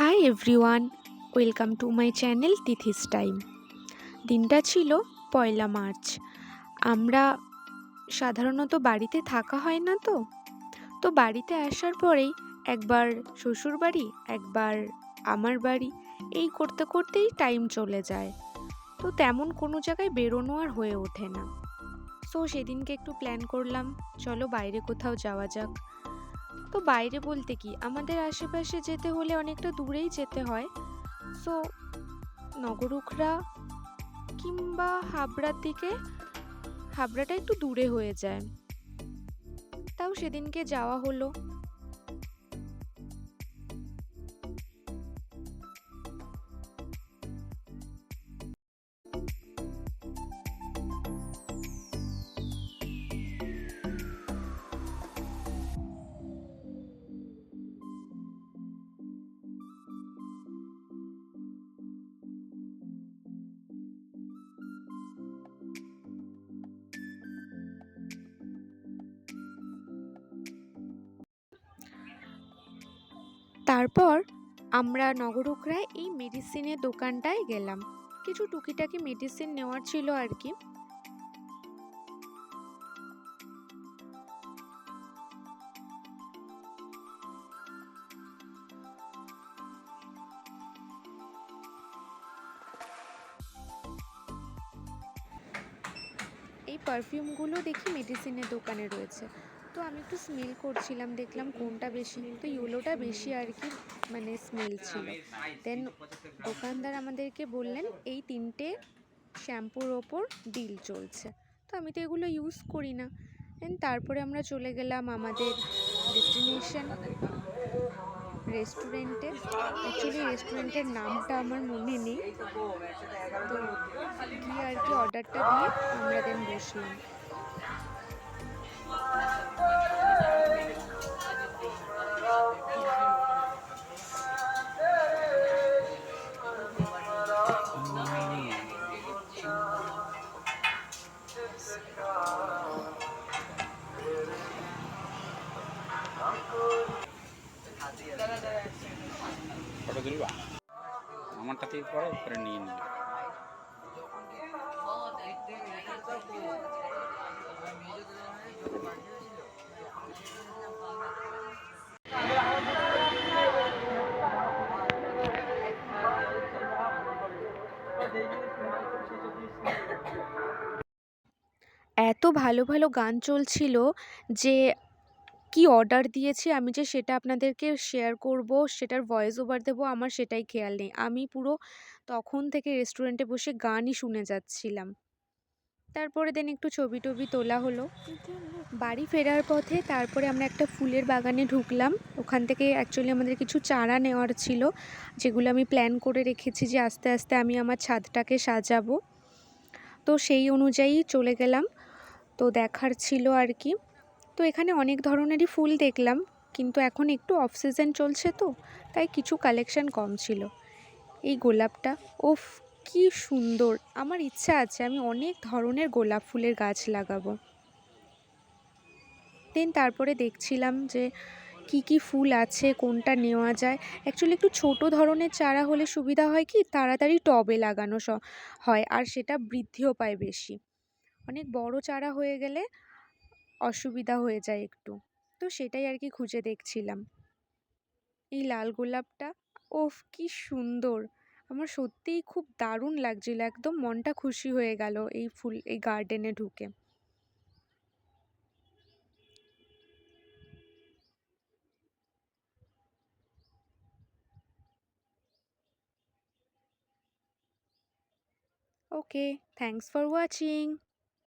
Hi everyone, welcome to my channel তিথিস time. দিনটা ছিল 1 March. আমরা সাধারণত বাড়িতে থাকা হয় না, তো বাড়িতে আসার পরেই একবার শ্বশুর বাড়ি, একবার আমার বাড়ি, এই করতে করতেই টাইম চলে যায়। তো তেমন কোনো জায়গায় বেরোনো আর হয়ে ওঠে না। সো সেদিনকে একটু প্ল্যান করলাম, চলো বাইরে কোথাও যাওয়া যাক। তো বাইরে বলতে কি, আমাদের আশেপাশে যেতে হলে অনেকটা দূরেই যেতে হয়। সো নগরুখরা কিংবা হাবড়ার দিকে, হাবড়াটা একটু দূরে হয়ে যায়, তাও সেদিনকে যাওয়া হলো। তারপর আমরা নগরুখরায় এই মেডিসিনের দোকানটায় গেলাম, কিছু টুকিটাকি মেডিসিন নেওয়ার ছিল আর কি। এই পারফিউমগুলো দেখি মেডিসিনের দোকানে রয়েছে, তো আমি একটু স্মেল করছিলাম, দেখলাম কোনটা বেশি, তো ইয়েলোটা বেশি আর কি, মানে স্মেল ছিল। দেন দোকানদার আমাদেরকে বললেন এই 3টে শ্যাম্পুর ওপর ডিল চলছে, তো আমি তো এগুলো ইউজ করি না। দেন তারপরে আমরা চলে গেলাম আমাদের ডেস্টিনেশন রেস্টুরেন্টে। অ্যাকচুয়ালি রেস্টুরেন্টের নামটা আমার মনে নেই, তো গিয়ে আর কি অর্ডারটা দিয়ে আমরা দেন বসলাম। ফটো তুলবা আমারটা থেকে পরে পরে নিয়ে নিবে। এত ভালো ভালো গান চলছিল যে কি অর্ডার দিয়েছি আমি, যে সেটা আপনাদেরকে শেয়ার করব, সেটার ভয়েস ওভার দেবো, আমার সেটাই খেয়াল নেই। আমি পুরো তখন থেকে রেস্টুরেন্টে বসে গানই শুনে যাচ্ছিলাম। তারপরে দেন একটু ছবি টবি তোলা হলো। বাড়ি ফেরার পথে তারপরে আমরা একটা ফুলের বাগানে ঢুকলাম। ওখান থেকে অ্যাকচুয়ালি আমাদের কিছু চারা নেওয়ার ছিল, যেগুলো আমি প্ল্যান করে রেখেছি যে আস্তে আস্তে আমি আমার ছাদটাকে সাজাবো। তো সেই অনুযায়ী চলে গেলাম, তো দেখার ছিল আর কি। তো এখানে অনেক ধরনেরই ফুল দেখলাম, কিন্তু এখন একটু অফ সিজন চলছে, তো তাই কিছু কালেকশন কম ছিল। এই গোলাপটা, ওফ কি সুন্দর! আমার ইচ্ছা আছে আমি অনেক ধরনের গোলাপ ফুলের গাছ লাগাবো। দেন তারপরে দেখছিলাম যে কি কি ফুল আছে, কোনটা নেওয়া যায়। অ্যাকচুয়ালি একটু ছোট ধরনের চারা হলে সুবিধা হয় কি, তাড়াতাড়ি টবে লাগানো হয়, আর সেটা বৃদ্ধিও পায় বেশি। অনেক বড় চারা হয়ে গেলে অসুবিধা হয়ে যায় একটু, তো সেটাই আর কি খুঁজে দেখছিলাম। এই লাল গোলাপটা, ওফ কি সুন্দর! আমার সত্যিই খুব দারুণ লাগছিল, একদম মনটা খুশি হয়ে গেল এই গার্ডেনে ঢুকে। ওকে, থ্যাঙ্কস ফর ওয়াচিং।